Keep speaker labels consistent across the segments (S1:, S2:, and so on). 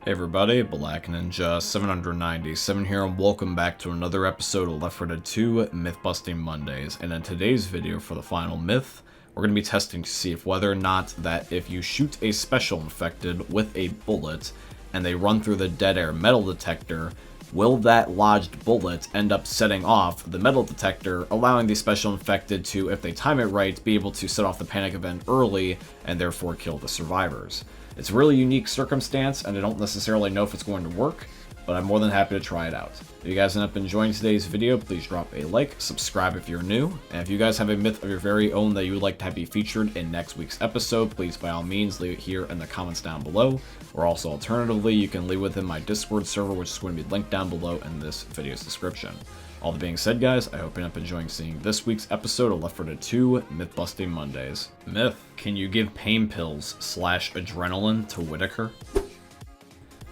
S1: Hey everybody, Black Ninja 797 here, and welcome back to another episode of Left 4 Dead 2 Myth Busting Mondays. And in today's video for the final myth, we're going to be testing to see if whether or not that if you shoot a special infected with a bullet and they run through the dead air metal detector, will that lodged bullet end up setting off the metal detector, allowing the special infected to, if they time it right, be able to set off the panic event early and therefore kill the survivors. It's a really unique circumstance, and I don't necessarily know if it's going to work, but I'm more than happy to try it out. If you guys end up enjoying today's video, please drop a like, subscribe if you're new, and if you guys have a myth of your very own that you would like to have be featured in next week's episode, please by all means leave it here in the comments down below, or also alternatively, you can leave within my Discord server, which is going to be linked down below in this video's description. All that being said, guys, I hope you end up enjoying seeing this week's episode of Left 4 Dead 2 Myth Busting Mondays. Myth: can you give pain pills / adrenaline to Whitaker?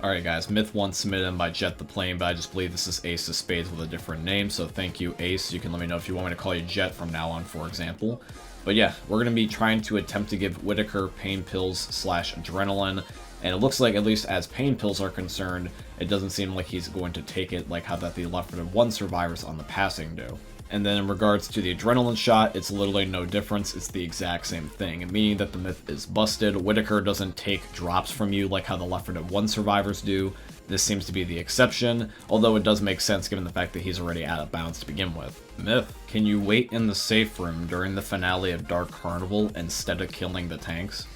S1: Alright guys, myth 1 submitted in by Jet the Plane, but I just believe this is Ace of Spades with a different name, so thank you, Ace. You can let me know if you want me to call you Jet from now on, for example. But yeah, we're going to be trying to attempt to give Whitaker pain pills / adrenaline, and it looks like, at least as pain pills are concerned, it doesn't seem like he's going to take it like how that the Left 4 Dead 1 survivors on the passing do. And then in regards to the adrenaline shot, it's literally no difference, it's the exact same thing, meaning that the myth is busted. Whitaker doesn't take drops from you like how the Left 4 Dead 1 survivors do. This seems to be the exception, although it does make sense given the fact that he's already out of bounds to begin with. Myth: can you wait in the safe room during the finale of Dark Carnival instead of killing the tanks?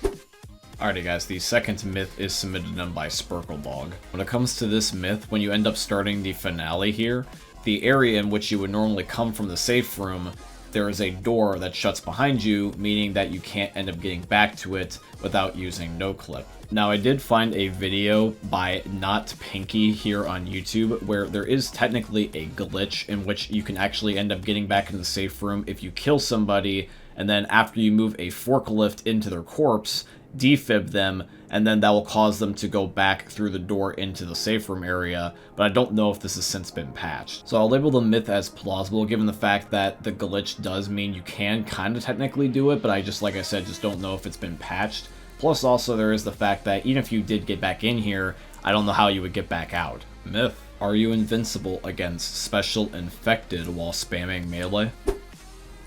S1: Alrighty guys, the second myth is submitted in by Spurkledog. When it comes to this myth, when you end up starting the finale here, the area in which you would normally come from the safe room, there is a door that shuts behind you, meaning that you can't end up getting back to it without using no-clip. Now, I did find a video by Not Pinky here on YouTube where there is technically a glitch in which you can actually end up getting back in the safe room if you kill somebody, and then after you move a forklift into their corpse, defib them, and then that will cause them to go back through the door into the safe room area, but I don't know if this has since been patched. So I'll label the myth as plausible given the fact that the glitch does mean you can kind of technically do it, but I just, like I said, just don't know if it's been patched. Plus also there is the fact that even if you did get back in here, I don't know how you would get back out. Myth: are you invincible against special infected while spamming melee?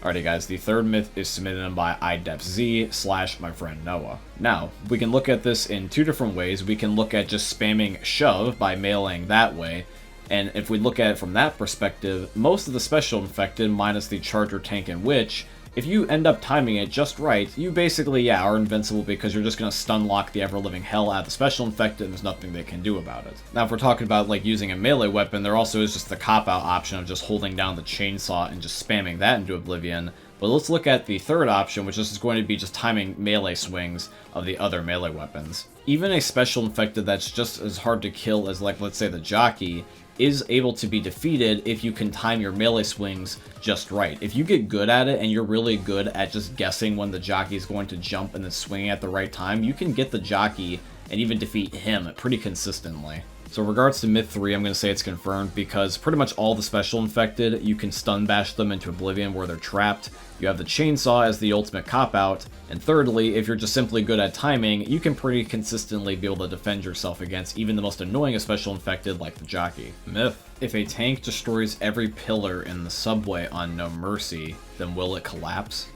S1: Alrighty guys, the third myth is submitted in by IDepZ / my friend Noah. Now, we can look at this in two different ways. We can look at just spamming shove by meleeing that way, and if we look at it from that perspective, most of the special infected, minus the Charger, Tank, and Witch, if you end up timing it just right, you basically, are invincible because you're just going to stun lock the ever-living hell out of the special infected and there's nothing they can do about it. Now, if we're talking about, like, using a melee weapon, there also is just the cop-out option of just holding down the chainsaw and just spamming that into oblivion. But let's look at the third option, which is going to be just timing melee swings of the other melee weapons. Even a special infected that's just as hard to kill as, like, let's say the jockey, is able to be defeated if you can time your melee swings just right. If you get good at it and you're really good at just guessing when the jockey is going to jump and then swinging at the right time, you can get the jockey and even defeat him pretty consistently. So in regards to myth 3, I'm going to say it's confirmed because pretty much all the special infected, you can stun bash them into oblivion where they're trapped. You have the chainsaw as the ultimate cop-out. And thirdly, if you're just simply good at timing, you can pretty consistently be able to defend yourself against even the most annoying of special infected like the jockey. Myth: if a tank destroys every pillar in the subway on No Mercy, then will it collapse?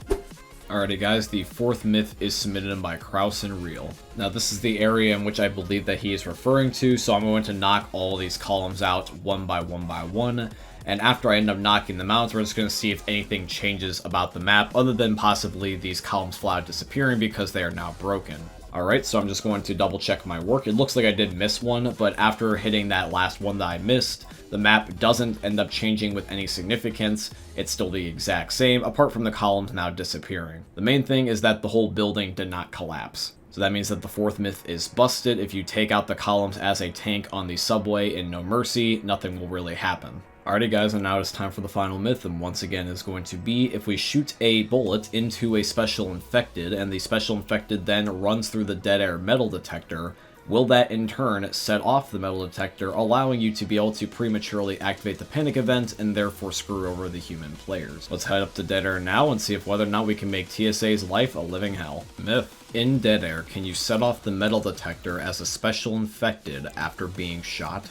S1: Alrighty guys, the fourth myth is submitted in by Kraus and Real. Now this is the area in which I believe that he is referring to, so I'm going to knock all these columns out one by one, and after I end up knocking them out, we're just going to see if anything changes about the map other than possibly these columns flat disappearing because they are now broken. Alright, so I'm just going to double check my work. It looks like I did miss one, but after hitting that last one that I missed, the map doesn't end up changing with any significance. It's still the exact same, apart from the columns now disappearing. The main thing is that the whole building did not collapse. So that means that the fourth myth is busted. If you take out the columns as a tank on the subway in No Mercy, nothing will really happen. Alrighty guys, and now it's time for the final myth, and once again is going to be if we shoot a bullet into a special infected, and the special infected then runs through the dead air metal detector, will that in turn set off the metal detector, allowing you to be able to prematurely activate the panic event and therefore screw over the human players? Let's head up to dead air now and see if whether or not we can make TSA's life a living hell. Myth: In dead air, can you set off the metal detector as a special infected after being shot?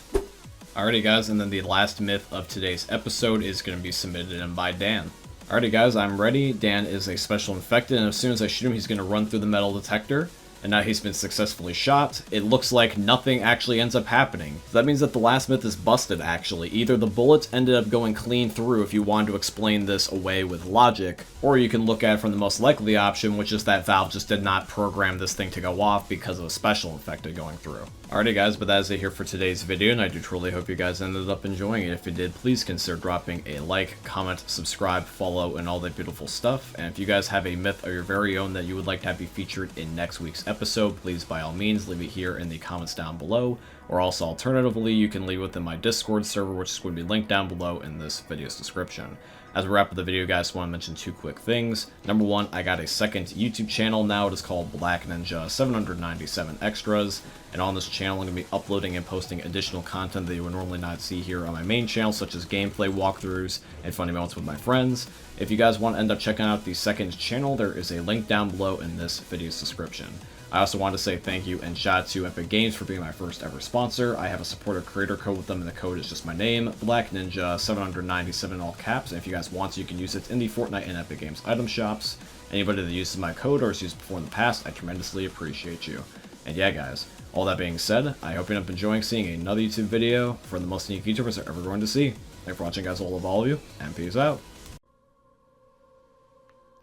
S1: Alrighty guys, and then the last myth of today's episode is going to be submitted in by Dan. Alrighty guys, I'm ready. Dan is a special infected, and as soon as I shoot him, he's going to run through the metal detector. And now he's been successfully shot. It looks like nothing actually ends up happening. So that means that the last myth is busted, actually. Either the bullets ended up going clean through if you wanted to explain this away with logic, or you can look at it from the most likely option, which is that Valve just did not program this thing to go off because of a special infected going through. Alrighty guys, but that is it here for today's video, and I do truly hope you guys ended up enjoying it. If you did, please consider dropping a like, comment, subscribe, follow, and all that beautiful stuff. And if you guys have a myth of your very own that you would like to have be featured in next week's episode, please by all means leave it here in the comments down below, or also alternatively you can leave it in my Discord server, which is going to be linked down below in this video's description. As we wrap up the video guys, I want to mention two quick things. Number one, I got a second YouTube channel now. It is called Black Ninja 797 Extras, and on this channel I'm going to be uploading and posting additional content that you would normally not see here on my main channel, such as gameplay walkthroughs and funny moments with my friends. If you guys want to end up checking out the second channel, there is a link down below in this video's description. I also want to say thank you and shout out to Epic Games for being my first ever sponsor. I have a supporter creator code with them, and the code is just my name, Black Ninja 797 all caps. And if you guys want to, you can use it in the Fortnite and Epic Games item shops. Anybody that uses my code or has used it before in the past, I tremendously appreciate you. And yeah guys, all that being said, I hope you end up enjoying seeing another YouTube video for the most unique YouTubers they're ever going to see. Thanks for watching guys, all of you, and peace out.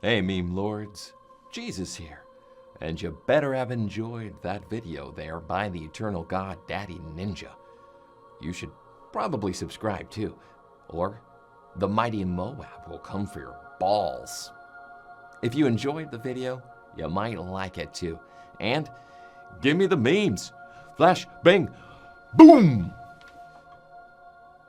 S2: Hey meme lords, Jesus here. And you better have enjoyed that video there by the eternal god Daddy Ninja. You should probably subscribe too, or the mighty Moab will come for your balls. If you enjoyed the video, you might like it too. And give me the memes. Flash, bang, boom!